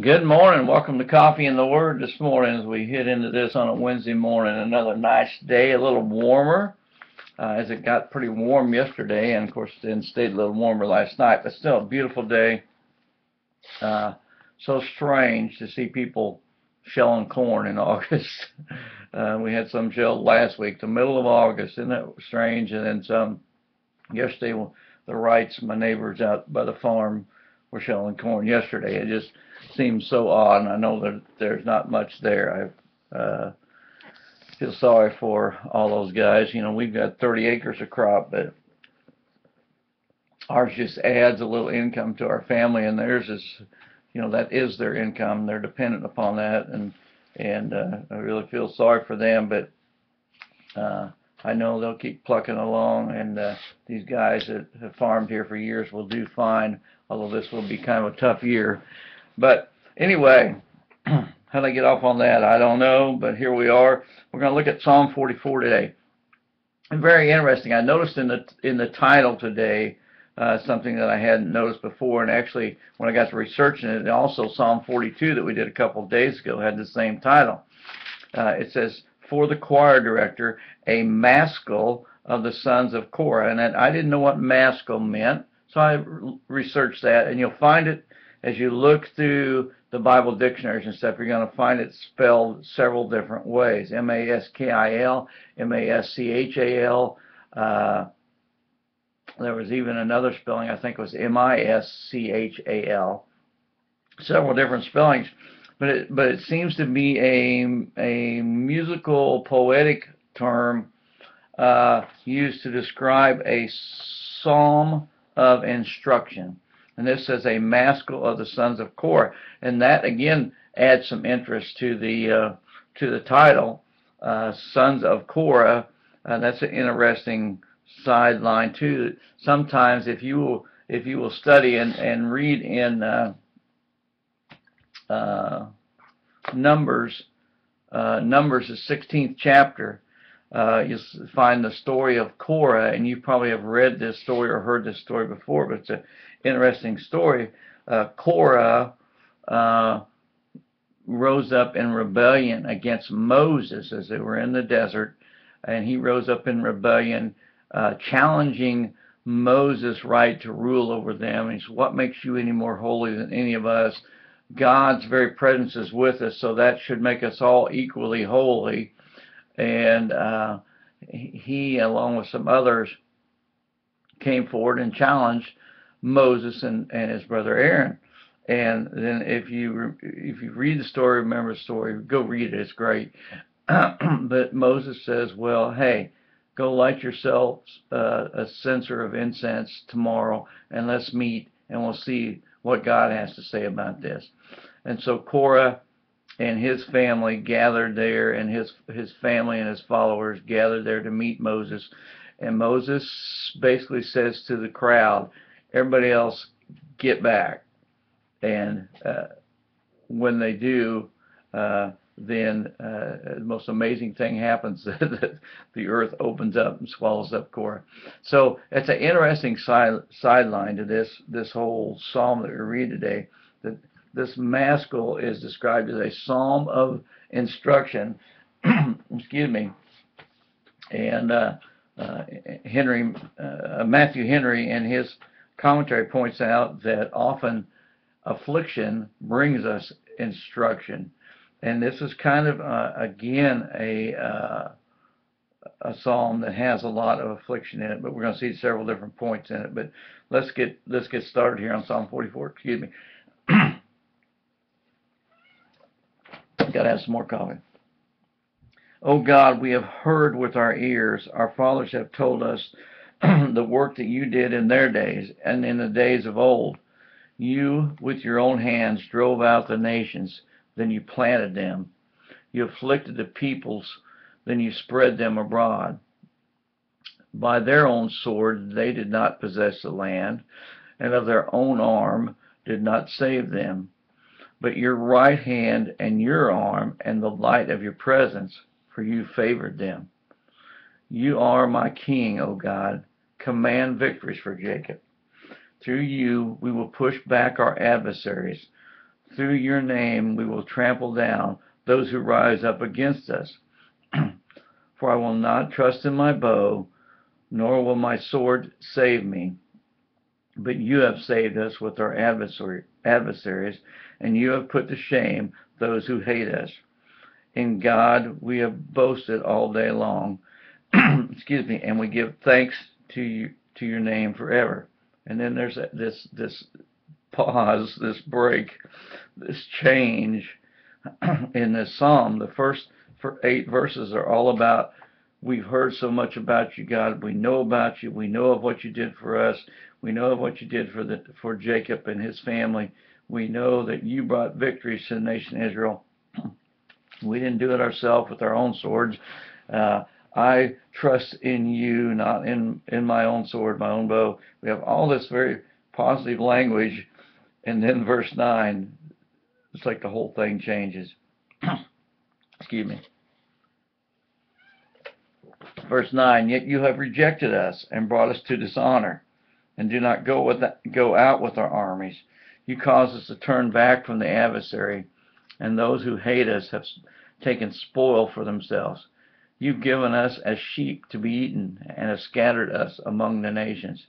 Good morning. Welcome to Coffee and the Word this morning as we hit into this on a Wednesday morning. Another nice day, a little warmer as it got pretty warm yesterday, and of course it stayed a little warmer last night, but still a beautiful day. So strange to see people shelling corn in August. We had some shelled last week, the middle of August. Isn't that strange? And then some yesterday. The Wrights, my neighbors out by the farm, were shelling corn yesterday. It just seems so odd, and I know that there's not much there. I feel sorry for all those guys. You know, we've got 30 acres of crop, but ours just adds a little income to our family, and theirs is, you know, that is their income. They're dependent upon that, and I really feel sorry for them, but I know they'll keep plucking along, and these guys that have farmed here for years will do fine, although this will be kind of a tough year. But anyway, how did I get off on that? I don't know, but here we are. We're going to look at Psalm 44 today. And very interesting. I noticed in the title today something that I hadn't noticed before, and actually when I got to researching it, also Psalm 42 that we did a couple of days ago had the same title. It says, for the choir director, a maskil of the sons of Korah. And I didn't know what maskil meant, so I researched that. And you'll find it as you look through the Bible dictionaries and stuff. You're going to find it spelled several different ways. M-A-S-K-I-L, M-A-S-C-H-A-L. There was even another spelling, I think it was M-I-S-C-H-A-L. Several different spellings. But it seems to be a musical, poetic term used to describe a psalm of instruction. And this says a maskil of the sons of Korah, and that again adds some interest to the title, sons of Korah. That's an interesting sideline too. Sometimes if you will study and read in Numbers, Numbers, the 16th chapter, you'll find the story of Korah, and you probably have read this story or heard this story before, but it's an interesting story. Korah rose up in rebellion against Moses as they were in the desert, and he rose up in rebellion, challenging Moses' right to rule over them. And he said, what makes you any more holy than any of us? God's very presence is with us, so that should make us all equally holy. And he, along with some others, came forward and challenged Moses and his brother Aaron. And then if you read the story, remember the story, go read it, it's great. But Moses says, well, hey, go light yourselves a censer of incense tomorrow, and let's meet, and we'll see what God has to say about this. And so Korah and his family gathered there, and his family and his followers gathered there to meet Moses. And Moses basically says to the crowd, everybody else, get back. And when they do, then the most amazing thing happens, that the earth opens up and swallows up Korah. So it's an interesting sideline to this whole psalm that we read today. That this maskil is described as a psalm of instruction. Excuse me. And Matthew Henry in his commentary points out that often affliction brings us instruction. And this is kind of, again, a psalm that has a lot of affliction in it, but we're going to see several different points in it. But let's get started here on Psalm 44. Excuse me. Got to have some more coffee. Oh God, we have heard with our ears. Our fathers have told us the work that you did in their days and in the days of old. You, with your own hands, drove out the nations. Then you planted them. You afflicted the peoples, then you spread them abroad. By their own sword they did not possess the land, and of their own arm did not save them. But your right hand and your arm and the light of your presence, for you favored them. You are my king, O God. Command victories for Jacob. Through you we will push back our adversaries. Through your name we will trample down those who rise up against us. For I will not trust in my bow, nor will my sword save me. But you have saved us with our adversaries, and you have put to shame those who hate us. In God we have boasted all day long. Excuse me, and we give thanks to you, to your name forever. And then there's this pause, this break, this change in this psalm. The first 8 verses are all about, we've heard so much about you, God. We know about you. We know of what you did for us. We know of what you did for Jacob and his family. We know that you brought victories to the nation of Israel. We didn't do it ourselves with our own swords. I trust in you, not in my own sword, my own bow. We have all this very positive language, and then verse 9, it's like the whole thing changes. Excuse me. Verse 9, yet you have rejected us and brought us to dishonor, and do not go out with our armies. You cause us to turn back from the adversary, and those who hate us have taken spoil for themselves. You've given us as sheep to be eaten, and have scattered us among the nations.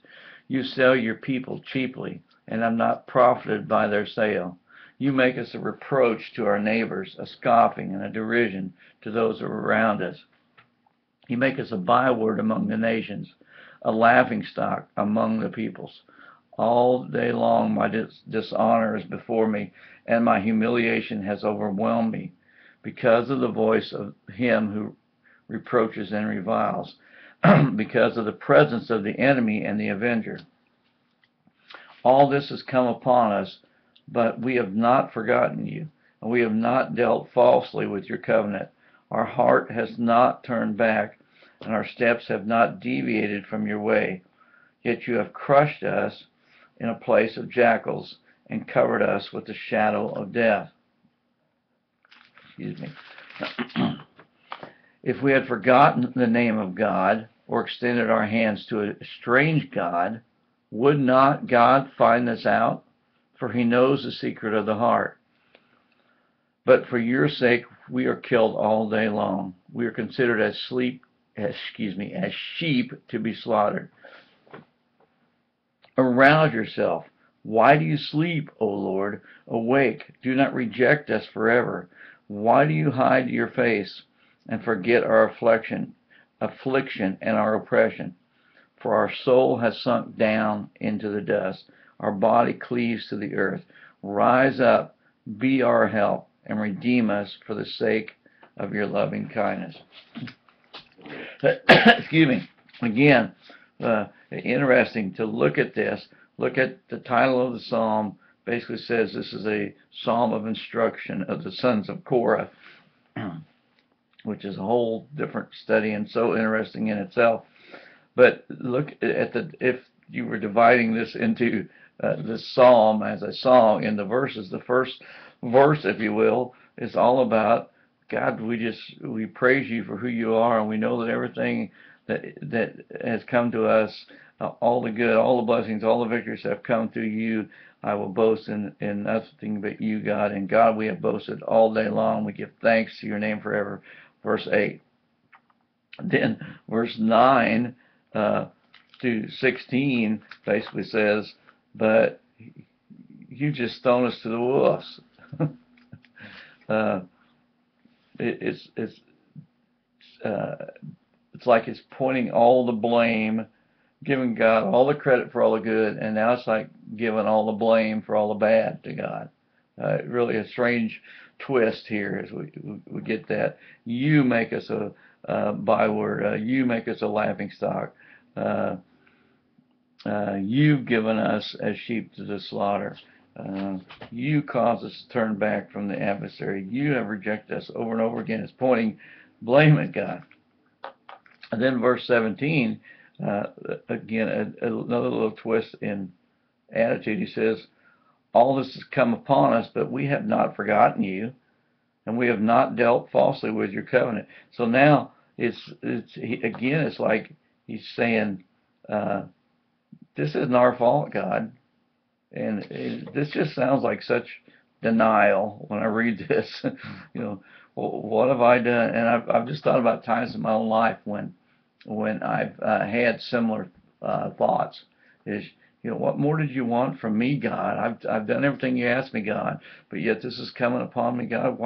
You sell your people cheaply, and have not profited by their sale. You make us a reproach to our neighbors, a scoffing and a derision to those around us. You make us a byword among the nations, a laughingstock among the peoples. All day long my dishonor is before me, and my humiliation has overwhelmed me, because of the voice of him who reproaches and reviles, because of the presence of the enemy and the avenger. All this has come upon us, but we have not forgotten you, and we have not dealt falsely with your covenant. Our heart has not turned back, and our steps have not deviated from your way. Yet you have crushed us in a place of jackals, and covered us with the shadow of death. Excuse me. If we had forgotten the name of God, or extended our hands to a strange God, would not God find this out? For he knows the secret of the heart. But for your sake we are killed all day long. We are considered as sheep to be slaughtered. Arouse yourself. Why do you sleep, O Lord? Awake. Do not reject us forever. Why do you hide your face and forget our affliction and our oppression? For our soul has sunk down into the dust. Our body cleaves to the earth. Rise up, be our help, and redeem us for the sake of your loving kindness. Excuse me. Again, interesting to look at this. Look at the title of the psalm. Basically says this is a psalm of instruction of the sons of Korah, which is a whole different study and so interesting in itself. But look at if you were dividing this into this psalm as a song in the verses, the first verse, if you will, is all about God. We praise you for who you are, and we know that everything that has come to us, all the good, all the blessings, all the victories have come through you. I will boast in nothing but you, God. And God, we have boasted all day long. We give thanks to your name forever. Verse 8. Then verse 9 to 16 basically says, but you just thrown us to the wolves. It's like it's pointing all the blame, giving God all the credit for all the good, and now it's like giving all the blame for all the bad to God. Really a strange twist here as we get that. You make us a byword. You make us a laughingstock. You've given us as sheep to the slaughter. You cause us to turn back from the adversary. You have rejected us over and over again. It's pointing blame at God. And then verse 17, again, another little twist in attitude. He says, all this has come upon us, but we have not forgotten you, and we have not dealt falsely with your covenant. So now it's like he's saying, this isn't our fault, God. And this just sounds like such denial when I read this. You know, what have I done? And I've just thought about times in my own life when I've had similar thoughts. Is, you know, what more did you want from me, God? I've done everything you asked me, God, but yet this is coming upon me, God.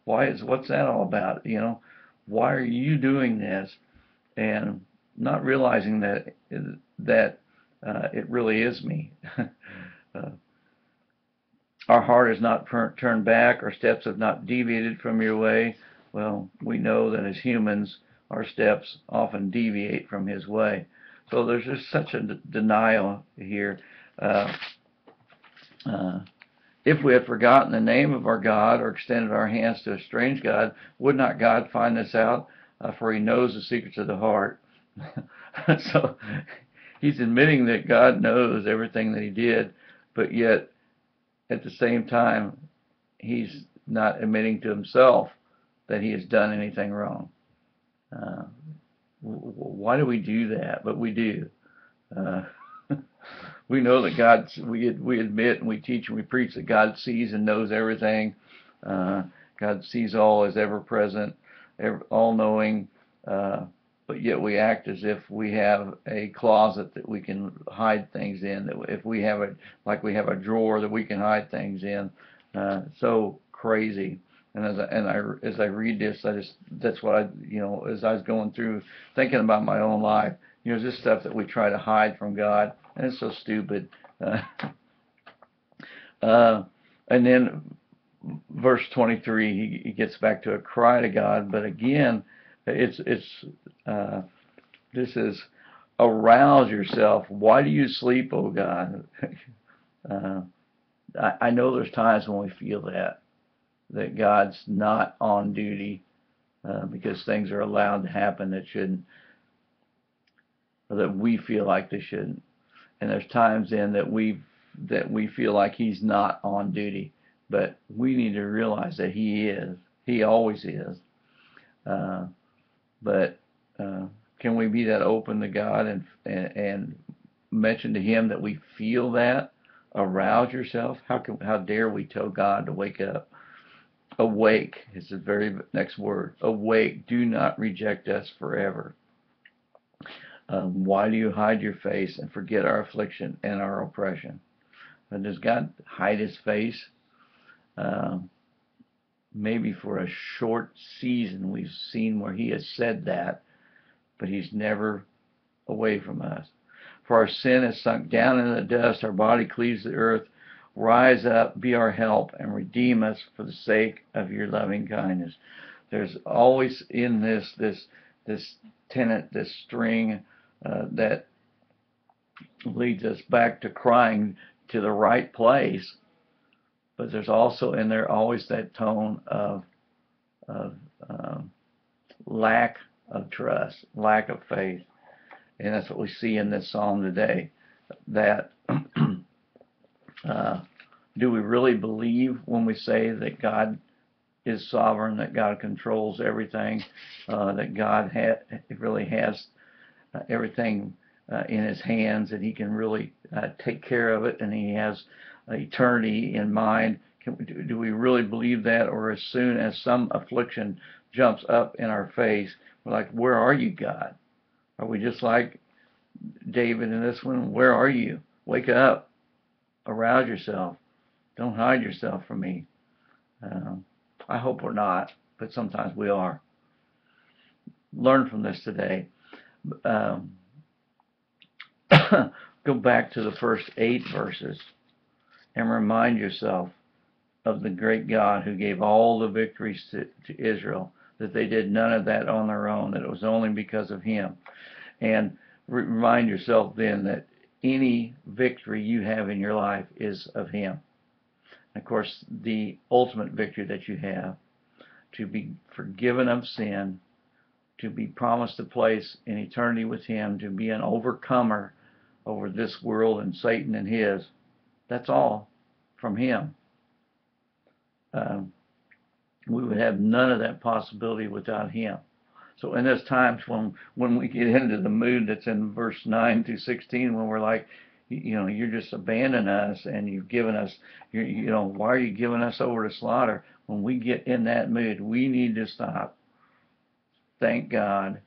What's that all about? You know, why are you doing this? And not realizing that it really is me. uh, our heart is not turned back, our steps have not deviated from your way. Well, we know that as humans, our steps often deviate from his way. So there's just such a denial here. Uh, uh, if we had forgotten the name of our God or extended our hands to a strange God, would not God find this out? For he knows the secrets of the heart. So he's admitting that God knows everything that he did, but yet at the same time, he's not admitting to himself that he has done anything wrong. Uh, why do we do that? But we do. Uh, we know that we admit and we teach and we preach that God sees and knows everything. God sees all, is ever present, all knowing, but yet we act as if we have a closet that we can hide things in. That if we have like we have a drawer that we can hide things in. So crazy. And as I read this, that's what as I was going through thinking about my own life, this stuff that we try to hide from God, and it's so stupid. And then verse 23, he gets back to a cry to God, but again, this is arouse yourself. Why do you sleep, O God? I know there's times when we feel that God's not on duty because things are allowed to happen that shouldn't, or that we feel like they shouldn't. And there's times then that we feel like he's not on duty, but we need to realize that he is. He always is. But can we be that open to God and mention to him that we feel that? Arouse yourself. How dare we tell God to wake up? Awake is the very next word. Awake. Do not reject us forever. Why do you hide your face and forget our affliction and our oppression? Does God hide his face? Maybe for a short season we've seen where he has said that, but he's never away from us. For our sin is sunk down in the dust, our body cleaves the earth. Rise up, be our help, and redeem us for the sake of your loving kindness. There's always in this tenet, this string that leads us back to crying to the right place, but there's also in there always that tone of lack of trust, lack of faith. And that's what we see in this psalm today. That do we really believe when we say that God is sovereign, that God controls everything, that God really has everything in his hands, and he can really take care of it, and he has eternity in mind? Do we really believe that? Or as soon as some affliction jumps up in our face, we're like, where are you, God? Are we just like David in this one? Where are you? Wake up. Arouse yourself. Don't hide yourself from me. I hope we're not, but sometimes we are. Learn from this today. Go back to the first 8 verses and remind yourself of the great God who gave all the victories to Israel, that they did none of that on their own, that it was only because of him. And remind yourself then that any victory you have in your life is of him. And of course, the ultimate victory that you have, to be forgiven of sin, to be promised a place in eternity with him, to be an overcomer over this world and Satan and his, that's all from him. We would have none of that possibility without him. So in those times when we get into the mood that's in verse 9 through 16, when we're like, you're just abandoning us, and you've given us, why are you giving us over to slaughter? When we get in that mood, we need to stop. Thank God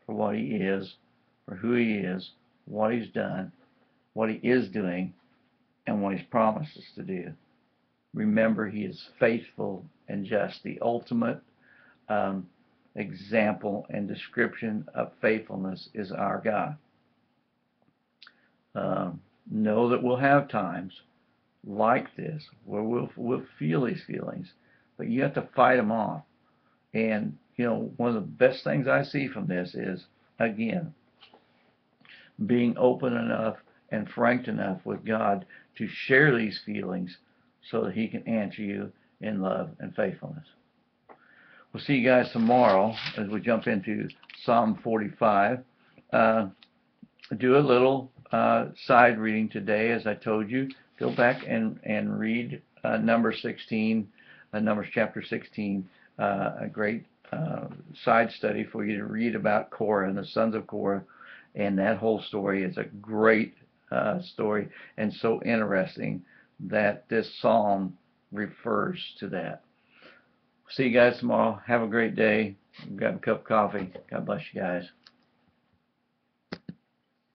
for what he is, for who he is, what he's done, what he is doing, and what he's promised us to do. Remember, he is faithful and just. The ultimate example and description of faithfulness is our God. Know that we'll have times like this where we'll feel these feelings, but you have to fight them off. And one of the best things I see from this is, again, being open enough and frank enough with God to share these feelings so that he can answer you in love and faithfulness. We'll see you guys tomorrow as we jump into Psalm 45. Do a little side reading today, as I told you. Go back and read Numbers 16, Numbers chapter 16, a great side study for you to read about Korah and the sons of Korah. And that whole story is a great story, and so interesting that this psalm refers to that. See you guys tomorrow. Have a great day. Grab a cup of coffee. God bless you guys.